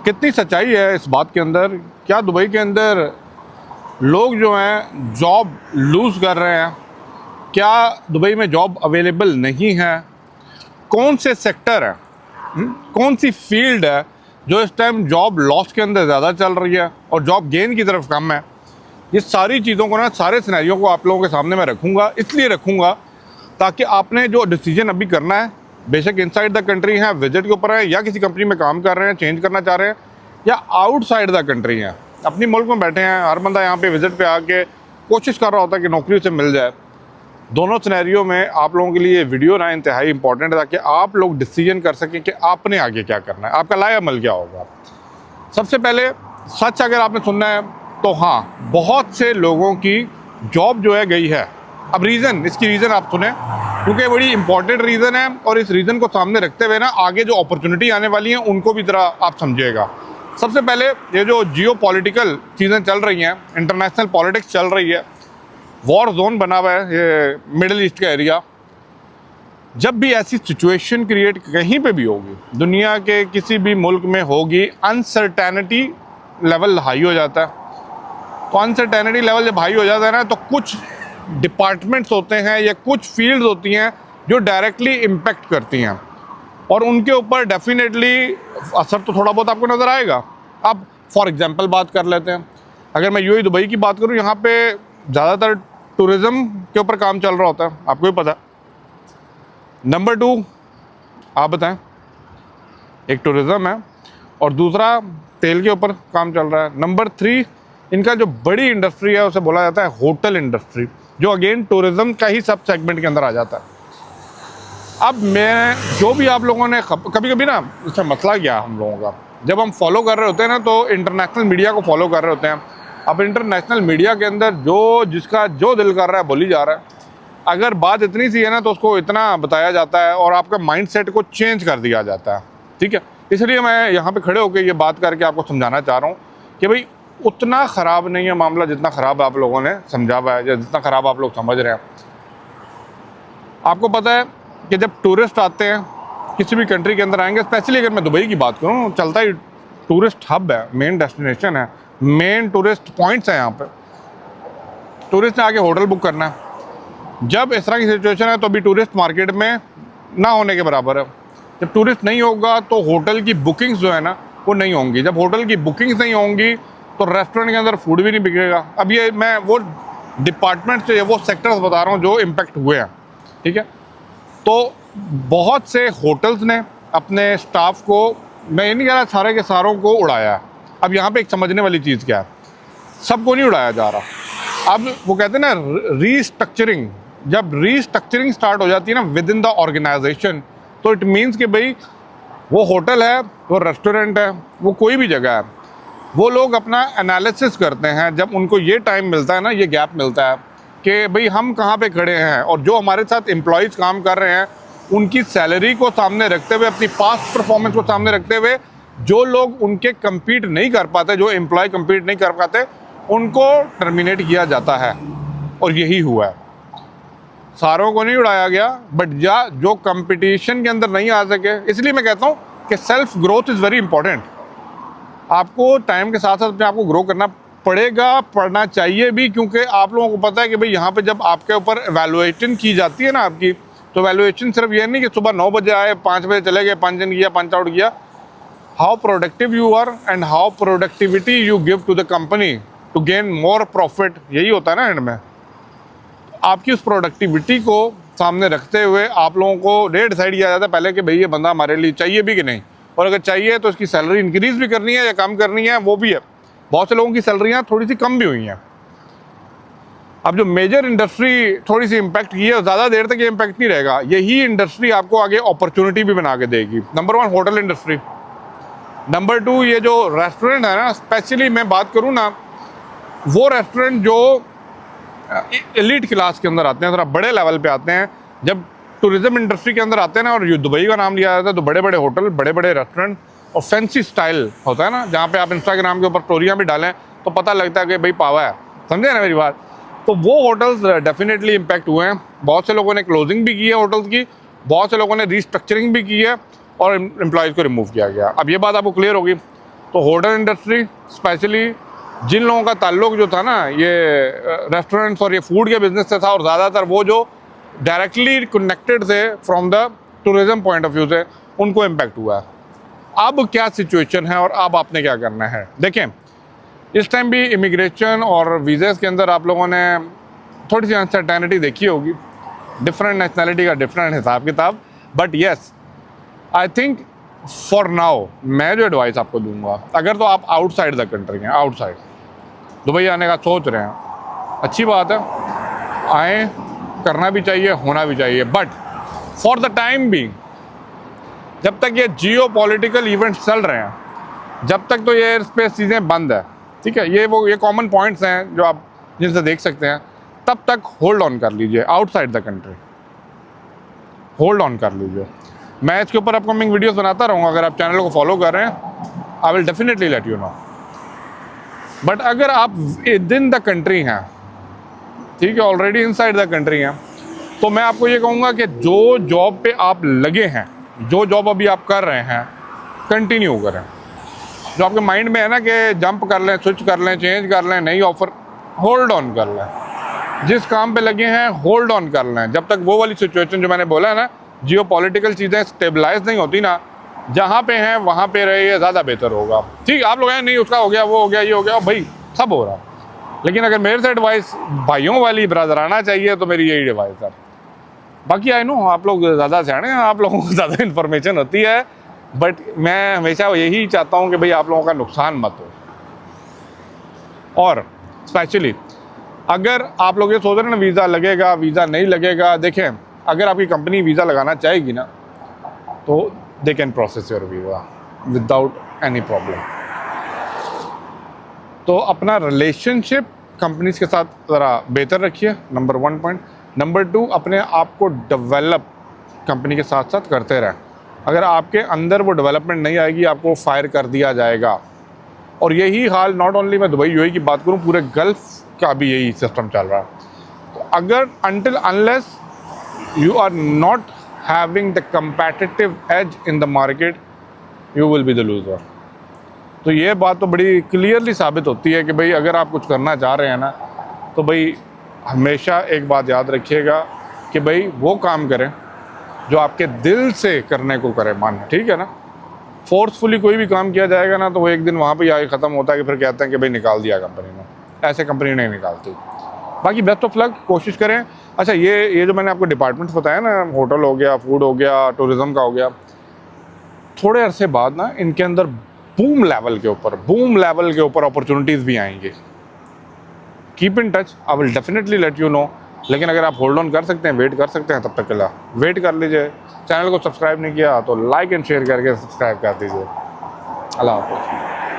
कितनी सच्चाई है इस बात के अंदर? क्या दुबई के अंदर लोग जो हैं जॉब लूज़ कर रहे हैं? क्या दुबई में जॉब अवेलेबल नहीं है? कौन से सेक्टर है, कौन सी फील्ड है जो इस टाइम जॉब लॉस के अंदर ज़्यादा चल रही है और जॉब गेन की तरफ कम है? ये सारी चीज़ों को ना, सारे सिनेरियो को आप लोगों के सामने मैं रखूँगा। इसलिए रखूँगा ताकि आपने जो डिसीजन अभी करना है, बेशक इनसाइड द कंट्री है, विजिट के ऊपर है, या किसी कंपनी में काम कर रहे हैं, चेंज करना चाह रहे हैं, या आउटसाइड द कंट्री हैं, अपनी मुल्क में बैठे हैं, हर बंदा यहाँ पे विजिट पे आके कोशिश कर रहा होता है कि नौकरी उसे मिल जाए। दोनों सिनेरियो में आप लोगों के लिए वीडियो ना इंतहाई इंपॉर्टेंट है ताकि आप लोग डिसीजन कर सकें कि आपने आगे क्या करना है, आपका लाए अमल क्या होगा। सबसे पहले सच अगर आपने सुनना है तो हाँ, बहुत से लोगों की जॉब जो है गई है। अब इसकी रीज़न आप सुने, क्योंकि बड़ी इंपॉर्टेंट रीज़न है और इस रीज़न को सामने रखते हुए ना आगे जो अपॉर्चुनिटी आने वाली हैं उनको भी ज़रा आप समझिएगा। सबसे पहले ये जो जियो पॉलिटिकल चीज़ें चल रही हैं, इंटरनेशनल पॉलिटिक्स चल रही है, वॉर जोन बना हुआ है ये मिडिल ईस्ट का एरिया। जब भी ऐसी सिचुएशन क्रिएट कहीं पे भी होगी, दुनिया के किसी भी मुल्क में होगी, अनसर्टेनिटी लेवल हाई हो जाता है। तो अनसर्टेनिटी लेवल जब हाई हो जाता है ना, तो कुछ डिपार्टमेंट्स होते हैं या कुछ फील्ड्स होती हैं जो डायरेक्टली इम्पेक्ट करती हैं और उनके ऊपर डेफिनेटली असर तो थोड़ा बहुत आपको नज़र आएगा। अब फॉर एग्जांपल बात कर लेते हैं, अगर मैं यूएई दुबई की बात करूं, यहाँ पे ज़्यादातर टूरिज़्म के ऊपर काम चल रहा होता है, आपको भी पता है। नंबर 2 आप बताएं, एक टूरिज़्म है और दूसरा तेल के ऊपर काम चल रहा है। नंबर 3 इनका जो बड़ी इंडस्ट्री है उसे बोला जाता है होटल इंडस्ट्री, जो अगेन टूरिज़्म का ही सब सेगमेंट के अंदर आ जाता है। अब मैं जो भी आप लोगों ने कभी कभी ना, इसका मसला क्या हम लोगों का, जब हम फॉलो कर रहे होते हैं ना तो इंटरनेशनल मीडिया को फॉलो कर रहे होते हैं। अब इंटरनेशनल मीडिया के अंदर जिसका जो दिल कर रहा है बोली जा रहा है। अगर बात इतनी सी है ना तो उसको इतना बताया जाता है और आपका माइंड सेट को चेंज कर दिया जाता है, ठीक है। इसलिए मैं यहाँ पे खड़े होकर ये बात करके आपको समझाना चाह रहा हूँ कि भाई उतना ख़राब नहीं है मामला जितना ख़राब आप लोगों ने समझा हुआ है या जितना ख़राब आप लोग समझ रहे हैं। आपको पता है कि जब टूरिस्ट आते हैं किसी भी कंट्री के अंदर आएंगे, स्पेशली अगर मैं दुबई की बात करूँ, चलता ही टूरिस्ट हब है, मेन डेस्टिनेशन है, मेन टूरिस्ट पॉइंट्स हैं। यहाँ पे टूरिस्ट ने आके होटल बुक करना है। जब इस तरह की सिचुएशन है तो अभी टूरिस्ट मार्केट में ना होने के बराबर है। जब टूरिस्ट नहीं होगा तो होटल की बुकिंग्स जो है ना वो नहीं होंगी। जब होटल की बुकिंग्स नहीं होंगी तो रेस्टोरेंट के अंदर फूड भी नहीं बिकेगा। अब ये मैं वो डिपार्टमेंट से वो सेक्टर्स बता रहा हूँ जो इम्पेक्ट हुए हैं, ठीक है। तो बहुत से होटल्स ने अपने स्टाफ को, मैं ये नहीं कह रहा सारे के सारों को उड़ाया है। अब यहाँ पे एक समझने वाली चीज़ क्या है, सबको नहीं उड़ाया जा रहा। अब वो कहते हैं ना रीस्ट्रक्चरिंग, जब रीस्ट्रक्चरिंग स्टार्ट हो जाती है ना विद इन द ऑर्गेनाइजेशन, तो इट मीन्स कि भाई वो होटल है, वो रेस्टोरेंट है, वो कोई भी जगह है, वो लोग अपना एनालिसिस करते हैं। जब उनको ये टाइम मिलता है ना, ये गैप मिलता है कि भाई हम कहाँ पे खड़े हैं और जो हमारे साथ एम्प्लॉयज़ काम कर रहे हैं उनकी सैलरी को सामने रखते हुए, अपनी पास्ट परफॉर्मेंस को सामने रखते हुए, जो लोग उनके कम्पीट नहीं कर पाते, जो एम्प्लॉय कम्पीट नहीं कर पाते, उनको टर्मिनेट किया जाता है। और यही हुआ है, सारों को नहीं उड़ाया गया, बट जो कंपटीशन के अंदर नहीं आ सके। इसलिए मैं कहता हूँ कि self growth is very important. आपको टाइम के साथ साथ अपने आप को ग्रो करना पड़ेगा, पढ़ना चाहिए भी, क्योंकि आप लोगों को पता है कि भाई यहाँ पे जब आपके ऊपर एवेलुएशन की जाती है ना आपकी, तो एवेलुएशन सिर्फ ये नहीं कि सुबह 9 बजे आए, 5 बजे चले गए, 5 दिन किया, 5 आउट किया। How productive you are and how productivity you give to the company to gain more profit, यही होता है ना एंड में। आपकी उस प्रोडक्टिविटी को सामने रखते हुए आप लोगों को रेट डिसाइड किया जाता है पहले कि भाई ये बंदा हमारे लिए चाहिए भी कि नहीं, और अगर चाहिए तो इसकी सैलरी इंक्रीज़ भी करनी है या कम करनी है, वो भी है। बहुत से लोगों की सैलरियाँ थोड़ी सी कम भी हुई हैं। अब जो मेजर इंडस्ट्री थोड़ी सी इम्पैक्ट की है, ज़्यादा देर तक ये इम्पैक्ट नहीं रहेगा। यही इंडस्ट्री आपको आगे अपॉर्चुनिटी भी बना के देगी। Number 1 hotel industry. नंबर 2 ये जो रेस्टोरेंट है ना, स्पेशली मैं बात करूँ ना, वो रेस्टोरेंट जो एलीट क्लास के अंदर आते हैं, ज़रा बड़े लेवल पे आते हैं। जब टूरिज़्म इंडस्ट्री के अंदर आते हैं ना और दुबई का नाम लिया जाता है, तो बड़े बड़े होटल, बड़े बड़े रेस्टोरेंट और फैंसी स्टाइल होता है ना, जहाँ पे आप इंस्टाग्राम के ऊपर स्टोरियाँ भी डालें तो पता लगता है कि भाई पावा है। समझे ना मेरी बात? तो वो होटल्स डेफिनेटली इम्पैक्ट हुए हैं। बहुत से लोगों ने क्लोजिंग भी की है होटल्स की, बहुत से लोगों ने रीस्ट्रक्चरिंग भी की है और एम्प्लॉयज़ को रिमूव किया गया। अब ये बात आपको क्लियर होगी। तो होटल इंडस्ट्री स्पेशली जिन लोगों का ताल्लुक जो था ना ये रेस्टोरेंट्स और ये फूड के बिजनेस से था, और ज़्यादातर वो जो डायरेक्टली कनेक्टेड थे from the tourism point of view से, उनको इम्पैक्ट हुआ है। अब क्या सिचुएशन है और अब आपने क्या करना है? देखें, इस टाइम भी इमिग्रेशन और वीज़ेज़ के अंदर आप लोगों ने थोड़ी सी अनसर्टेनिटी देखी होगी, डिफरेंट नेशनैलिटी का डिफरेंट हिसाब किताब, but yes I think for now मैं जो एडवाइस आपको दूंगा, अगर तो आप आउटसाइड द कंट्री हैं, आउटसाइड दुबई आने का सोच रहे हैं, अच्छी बात है, आए, करना भी चाहिए, होना भी चाहिए, but for the time being जब तक ये जियो पॉलिटिकल इवेंट्स चल रहे हैं, जब तक तो ये एयर स्पेस चीज़ें बंद है, ठीक है, ये कॉमन पॉइंट्स हैं जो आप जिनसे देख सकते हैं, तब तक होल्ड ऑन कर लीजिए outside the country, hold on कर लीजिए। मैं इसके ऊपर अपकमिंग वीडियोस बनाता रहूँगा, अगर आप चैनल को फॉलो कर रहे हैं I will definitely let you know. But अगर आप विद इन द कंट्री हैं, ठीक है, ऑलरेडी इनसाइड द कंट्री हैं, तो मैं आपको ये कहूँगा कि जो जॉब पे आप लगे हैं, जो जॉब अभी आप कर रहे हैं, कंटिन्यू करें। जो आपके माइंड में है ना कि जंप कर लें, स्विच कर लें, चेंज कर लें, नई ऑफर, होल्ड ऑन कर लें। जिस काम पे लगे हैं होल्ड ऑन कर लें, जब तक वो वाली सिचुएशन जो मैंने बोला है ना, जियो पॉलिटिकल चीज़ें स्टेबलाइज नहीं होती ना, जहाँ पे हैं वहाँ पे रहिए, ज़्यादा बेहतर होगा। ठीक, आप लोग हैं नहीं उसका हो गया, वो हो गया, ये हो गया, भाई सब हो रहा, लेकिन अगर मेरे से एडवाइस भाइयों वाली ब्रदराना चाहिए तो मेरी यही एडवाइस है। बाकी आई नो आप लोग ज़्यादा सियाने हैं, आप लोगों को ज़्यादा इन्फॉर्मेशन होती है, बट मैं हमेशा यही चाहता हूँ कि भाई आप लोगों का नुकसान मत हो। और स्पेशली अगर आप लोग ये सोच रहे हैं ना वीज़ा लगेगा, वीज़ा नहीं लगेगा, देखें अगर आपकी कंपनी वीज़ा लगाना चाहेगी ना तो they can process your visa without any problem. तो अपना रिलेशनशिप कंपनीज के साथ ज़रा बेहतर रखिए, नंबर 1 पॉइंट। नंबर 2, अपने आप को डेवलप कंपनी के साथ साथ करते रहें। अगर आपके अंदर वो डेवलपमेंट नहीं आएगी, आपको फायर कर दिया जाएगा। और यही हाल नॉट ओनली मैं दुबई यूएई की बात करूं, पूरे गल्फ का भी यही सिस्टम चल रहा है। तो अगर until unless you are not having the competitive edge in the market, you will be the loser. तो ये बात तो बड़ी क्लियरली साबित होती है कि भाई अगर आप कुछ करना चाह रहे हैं ना, तो भाई हमेशा एक बात याद रखिएगा कि भाई वो काम करें जो आपके दिल से करने को करे मन, ठीक है ना। फोर्सफुली कोई भी काम किया जाएगा ना तो वो एक दिन वहाँ पे आके ख़त्म होता है कि फिर कहते हैं कि भाई निकाल दिया कंपनी ने। ऐसे कंपनी नहीं निकालती। बाकी बेस्ट ऑफ लक, कोशिश करें। अच्छा, ये जो मैंने आपको डिपार्टमेंट्स बताया ना, होटल हो गया, फूड हो गया, टूरिज़्म का हो गया, थोड़े अरसे बाद ना इनके अंदर बूम लेवल के ऊपर अपॉर्चुनिटीज़ भी आएंगी। Keep in touch, I will definitely let you know. लेकिन अगर आप होल्ड ऑन कर सकते हैं, वेट कर सकते हैं, तब तक के लिए वेट कर लीजिए। चैनल को सब्सक्राइब नहीं किया तो लाइक एंड शेयर करके सब्सक्राइब कर दीजिए। अल्लाह हाफ़िज़।